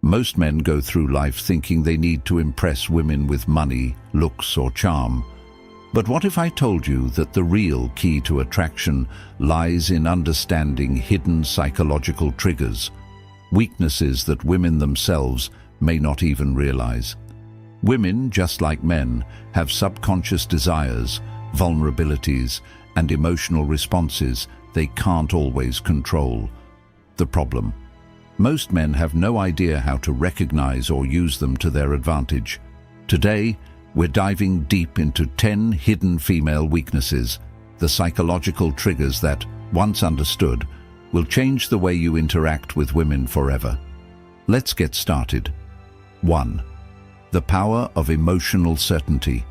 Most men go through life thinking they need to impress women with money, looks, or charm. But what if I told you that the real key to attraction lies in understanding hidden psychological triggers, weaknesses that women themselves may not even realize? Women, just like men, have subconscious desires, vulnerabilities, and emotional responses they can't always control. The problem: most men have no idea how to recognize or use them to their advantage. Today, we're diving deep into 10 hidden female weaknesses, the psychological triggers that, once understood, will change the way you interact with women forever. Let's get started. 1. The power of emotional certainty.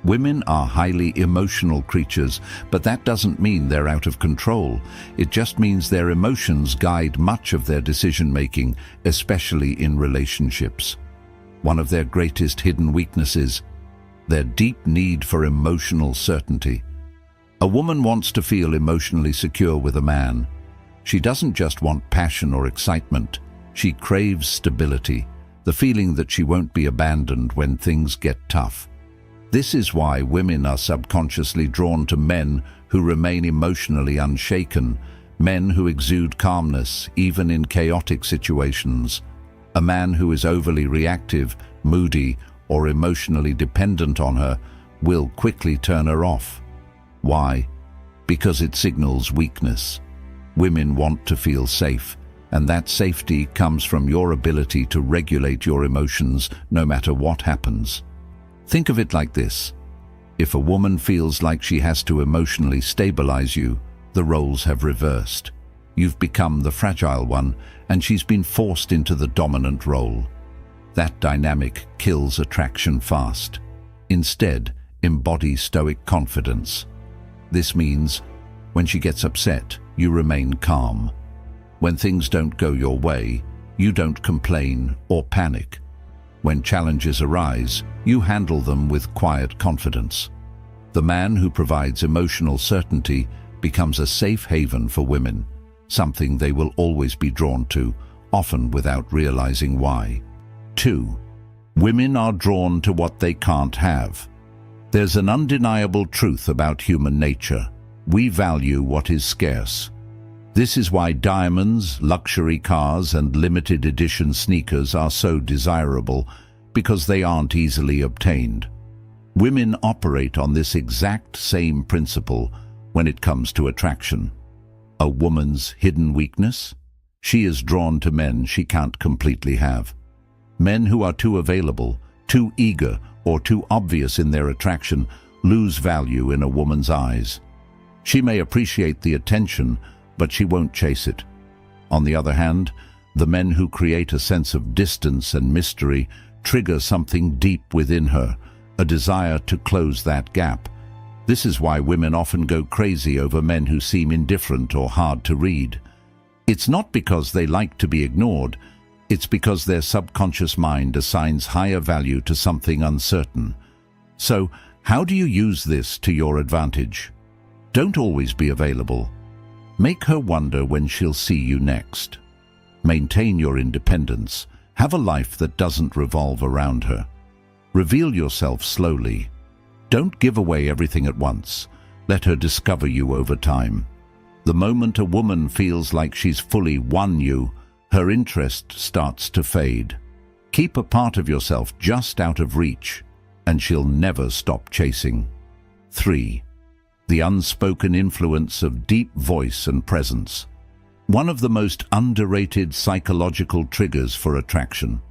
Women are highly emotional creatures, but that doesn't mean they're out of control. It just means their emotions guide much of their decision-making, especially in relationships. One of their greatest hidden weaknesses: their deep need for emotional certainty. A woman wants to feel emotionally secure with a man. She doesn't just want passion or excitement. She craves stability, the feeling that she won't be abandoned when things get tough. This is why women are subconsciously drawn to men who remain emotionally unshaken, men who exude calmness even in chaotic situations. A man who is overly reactive, moody, or emotionally dependent on her will quickly turn her off. Why? Because it signals weakness. Women want to feel safe, and that safety comes from your ability to regulate your emotions no matter what happens. Think of it like this: if a woman feels like she has to emotionally stabilize you, the roles have reversed. You've become the fragile one, and she's been forced into the dominant role. That dynamic kills attraction fast. Instead, embody stoic confidence. This means, when she gets upset, you remain calm. When things don't go your way, you don't complain or panic. When challenges arise, you handle them with quiet confidence. The man who provides emotional certainty becomes a safe haven for women, something they will always be drawn to, often without realizing why. 2. Women are drawn to what they can't have. There's an undeniable truth about human nature: we value what is scarce. This is why diamonds, luxury cars, and limited edition sneakers are so desirable, because they aren't easily obtained. Women operate on this exact same principle when it comes to attraction. A woman's hidden weakness? She is drawn to men she can't completely have. Men who are too available, too eager, or too obvious in their attraction lose value in a woman's eyes. She may appreciate the attention, but she won't chase it. On the other hand, the men who create a sense of distance and mystery trigger something deep within her, a desire to close that gap. This is why women often go crazy over men who seem indifferent or hard to read. It's not because they like to be ignored. It's because their subconscious mind assigns higher value to something uncertain. So, how do you use this to your advantage? Don't always be available. Make her wonder when she'll see you next. Maintain your independence. Have a life that doesn't revolve around her. Reveal yourself slowly. Don't give away everything at once. Let her discover you over time. The moment a woman feels like she's fully won you, her interest starts to fade. Keep a part of yourself just out of reach, and she'll never stop chasing. 3. The unspoken influence of deep voice and presence. One of the most underrated psychological triggers for attraction: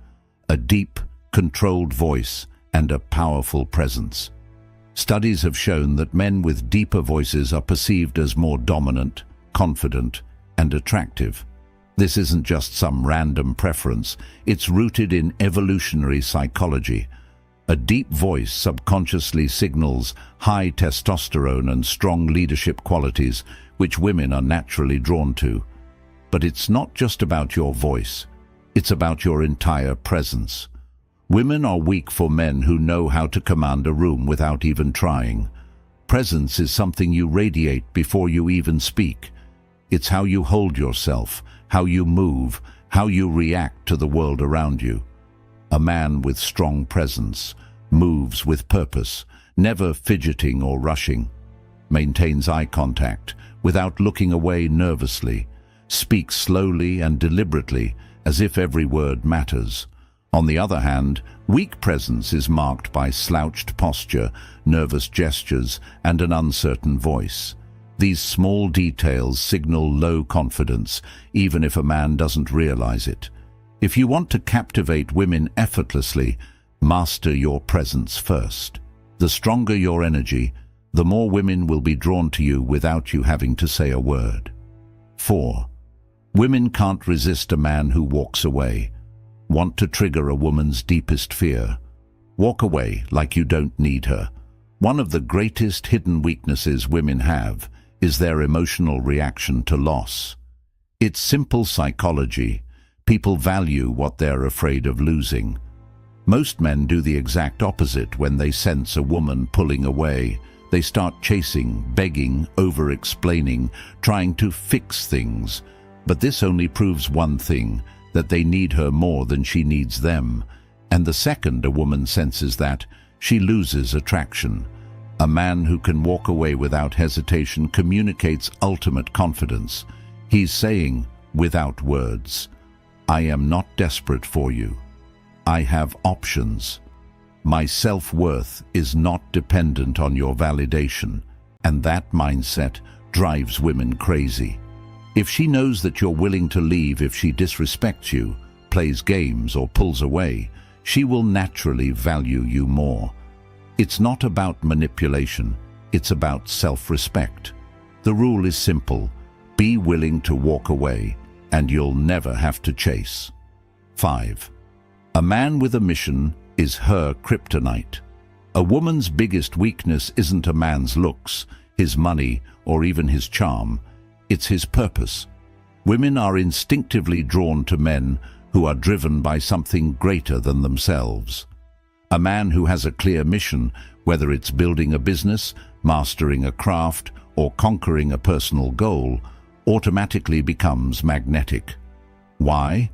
a deep, controlled voice and a powerful presence. Studies have shown that men with deeper voices are perceived as more dominant, confident, and attractive. This isn't just some random preference, it's rooted in evolutionary psychology. A deep voice subconsciously signals high testosterone and strong leadership qualities, which women are naturally drawn to. But it's not just about your voice, it's about your entire presence. Women are weak for men who know how to command a room without even trying. Presence is something you radiate before you even speak. It's how you hold yourself, how you move, how you react to the world around you. A man with strong presence moves with purpose, never fidgeting or rushing, maintains eye contact without looking away nervously, speaks slowly and deliberately as if every word matters. On the other hand, weak presence is marked by slouched posture, nervous gestures, and an uncertain voice. These small details signal low confidence, even if a man doesn't realize it. If you want to captivate women effortlessly, master your presence first. The stronger your energy, the more women will be drawn to you without you having to say a word. 4. Women can't resist a man who walks away. Want to trigger a woman's deepest fear? Walk away like you don't need her. One of the greatest hidden weaknesses women have is their emotional reaction to loss. It's simple psychology. People value what they're afraid of losing. Most men do the exact opposite when they sense a woman pulling away. They start chasing, begging, over-explaining, trying to fix things. But this only proves one thing, that they need her more than she needs them. And the second a woman senses that, she loses attraction. A man who can walk away without hesitation communicates ultimate confidence. He's saying, without words, I am not desperate for you. I have options. My self-worth is not dependent on your validation, and that mindset drives women crazy. If she knows that you're willing to leave if she disrespects you, plays games, or pulls away, she will naturally value you more. It's not about manipulation, it's about self-respect. The rule is simple: be willing to walk away, and you'll never have to chase. 5. A man with a mission is her kryptonite. A woman's biggest weakness isn't a man's looks, his money, or even his charm. It's his purpose. Women are instinctively drawn to men who are driven by something greater than themselves. A man who has a clear mission, whether it's building a business, mastering a craft, or conquering a personal goal, automatically becomes magnetic. Why?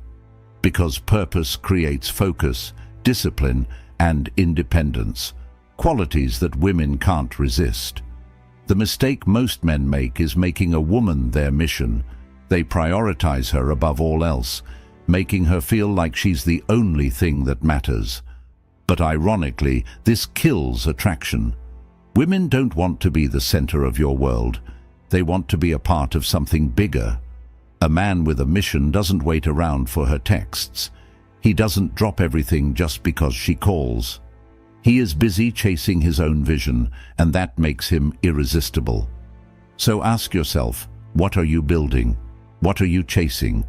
Because purpose creates focus, discipline, and independence, qualities that women can't resist. The mistake most men make is making a woman their mission. They prioritize her above all else, making her feel like she's the only thing that matters. But ironically, this kills attraction. Women don't want to be the center of your world. They want to be a part of something bigger. A man with a mission doesn't wait around for her texts. He doesn't drop everything just because she calls. He is busy chasing his own vision, and that makes him irresistible. So ask yourself, what are you building? What are you chasing?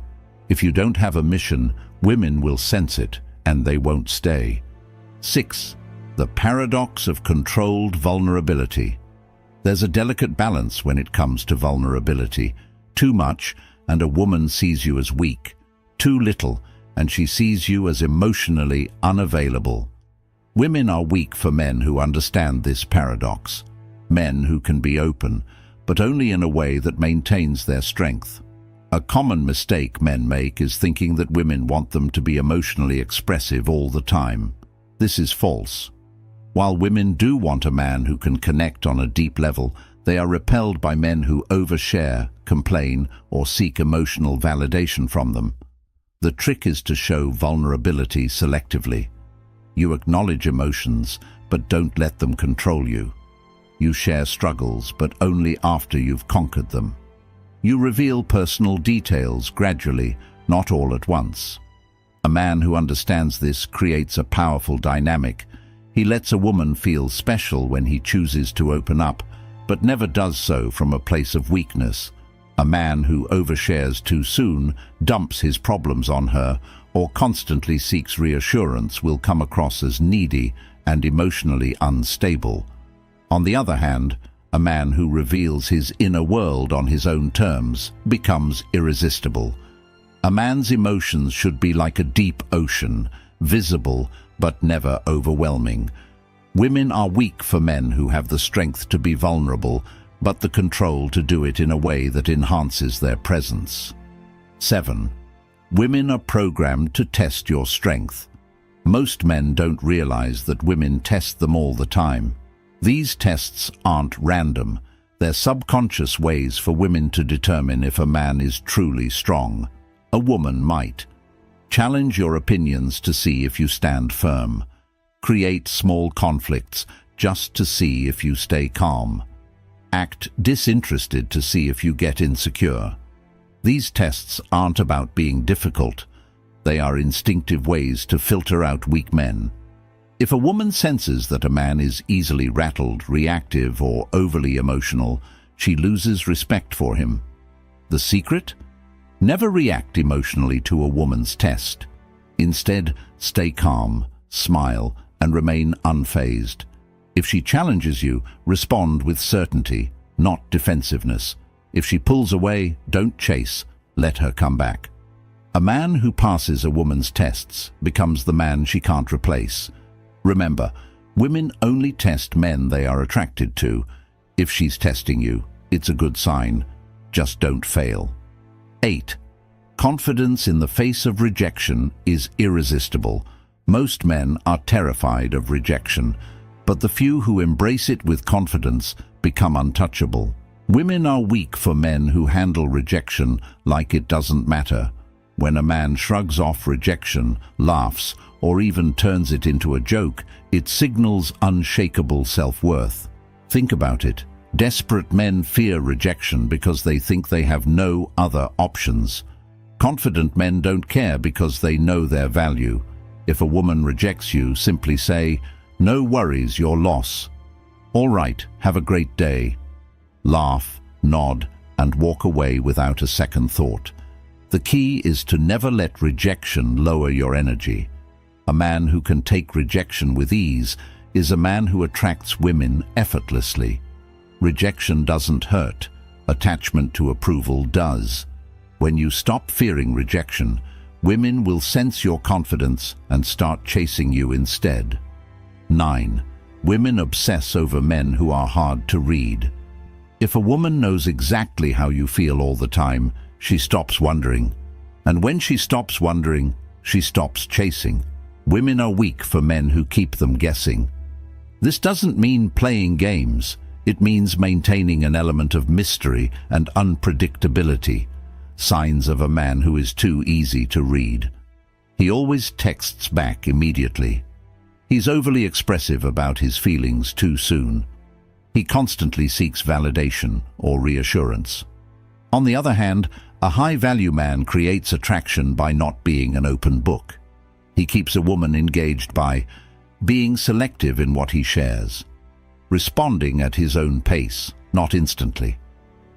If you don't have a mission, women will sense it, and they won't stay. 6. The paradox of controlled vulnerability. There's a delicate balance when it comes to vulnerability. Too much, and a woman sees you as weak. Too little, and she sees you as emotionally unavailable. Women are weak for men who understand this paradox. Men who can be open, but only in a way that maintains their strength. A common mistake men make is thinking that women want them to be emotionally expressive all the time. This is false. While women do want a man who can connect on a deep level, they are repelled by men who overshare, complain, or seek emotional validation from them. The trick is to show vulnerability selectively. You acknowledge emotions, but don't let them control you. You share struggles, but only after you've conquered them. You reveal personal details gradually, not all at once. A man who understands this creates a powerful dynamic. He lets a woman feel special when he chooses to open up, but never does so from a place of weakness. A man who overshares too soon, dumps his problems on her, or constantly seeks reassurance will come across as needy and emotionally unstable. On the other hand, a man who reveals his inner world on his own terms becomes irresistible. A man's emotions should be like a deep ocean, visible but never overwhelming. Women are weak for men who have the strength to be vulnerable, but the control to do it in a way that enhances their presence. 7. Women are programmed to test your strength. Most men don't realize that women test them all the time. These tests aren't random. They're subconscious ways for women to determine if a man is truly strong. A woman might challenge your opinions to see if you stand firm. Create small conflicts just to see if you stay calm. Act disinterested to see if you get insecure. These tests aren't about being difficult. They are instinctive ways to filter out weak men. If a woman senses that a man is easily rattled, reactive, or overly emotional, she loses respect for him. The secret? Never react emotionally to a woman's test. Instead, stay calm, smile, and remain unfazed. If she challenges you, respond with certainty, not defensiveness. If she pulls away, don't chase, let her come back. A man who passes a woman's tests becomes the man she can't replace. Remember, women only test men they are attracted to. If she's testing you, it's a good sign. Just don't fail. 8. Confidence in the face of rejection is irresistible. Most men are terrified of rejection, but the few who embrace it with confidence become untouchable. Women are weak for men who handle rejection like it doesn't matter. When a man shrugs off rejection, laughs, or even turns it into a joke, it signals unshakable self-worth. Think about it. Desperate men fear rejection because they think they have no other options. Confident men don't care because they know their value. If a woman rejects you, simply say, "No worries, your loss. All right, have a great day." Laugh, nod, and walk away without a second thought. The key is to never let rejection lower your energy. A man who can take rejection with ease is a man who attracts women effortlessly. Rejection doesn't hurt. Attachment to approval does. When you stop fearing rejection, women will sense your confidence and start chasing you instead. 9. Women obsess over men who are hard to read. If a woman knows exactly how you feel all the time, she stops wondering. And when she stops wondering, she stops chasing. Women are weak for men who keep them guessing. This doesn't mean playing games. It means maintaining an element of mystery and unpredictability. Signs of a man who is too easy to read. He always texts back immediately. He's overly expressive about his feelings too soon. He constantly seeks validation or reassurance. On the other hand, a high-value man creates attraction by not being an open book. He keeps a woman engaged by being selective in what he shares, responding at his own pace, not instantly,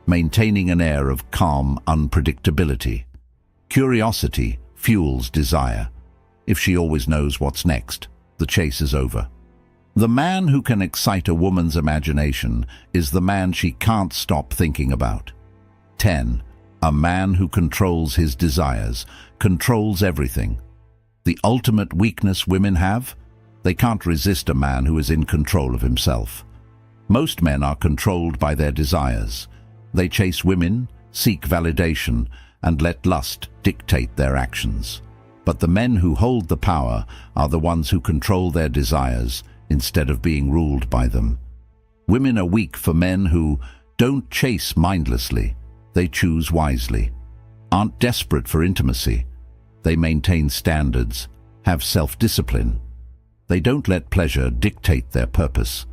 maintaining an air of calm unpredictability. Curiosity fuels desire. If she always knows what's next, the chase is over. The man who can excite a woman's imagination is the man she can't stop thinking about. 10. A man who controls his desires, controls everything. The ultimate weakness women have? They can't resist a man who is in control of himself. Most men are controlled by their desires. They chase women, seek validation, and let lust dictate their actions. But the men who hold the power are the ones who control their desires instead of being ruled by them. Women are weak for men who don't chase mindlessly. They choose wisely. Aren't desperate for intimacy. They maintain standards, have self-discipline. They don't let pleasure dictate their purpose.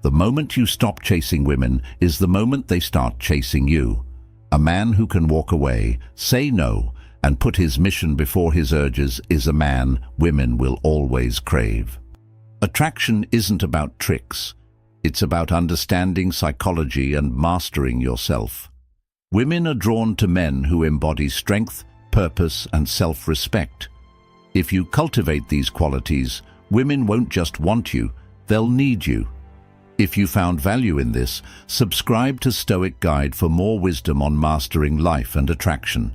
The moment you stop chasing women is the moment they start chasing you. A man who can walk away, say no, and put his mission before his urges is a man women will always crave. Attraction isn't about tricks. It's about understanding psychology and mastering yourself. Women are drawn to men who embody strength, purpose, and self-respect. If you cultivate these qualities, women won't just want you, they'll need you. If you found value in this, subscribe to Stoic Guide for more wisdom on mastering life and attraction.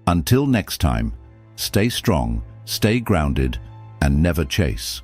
Until next time, stay strong, stay grounded, and never chase.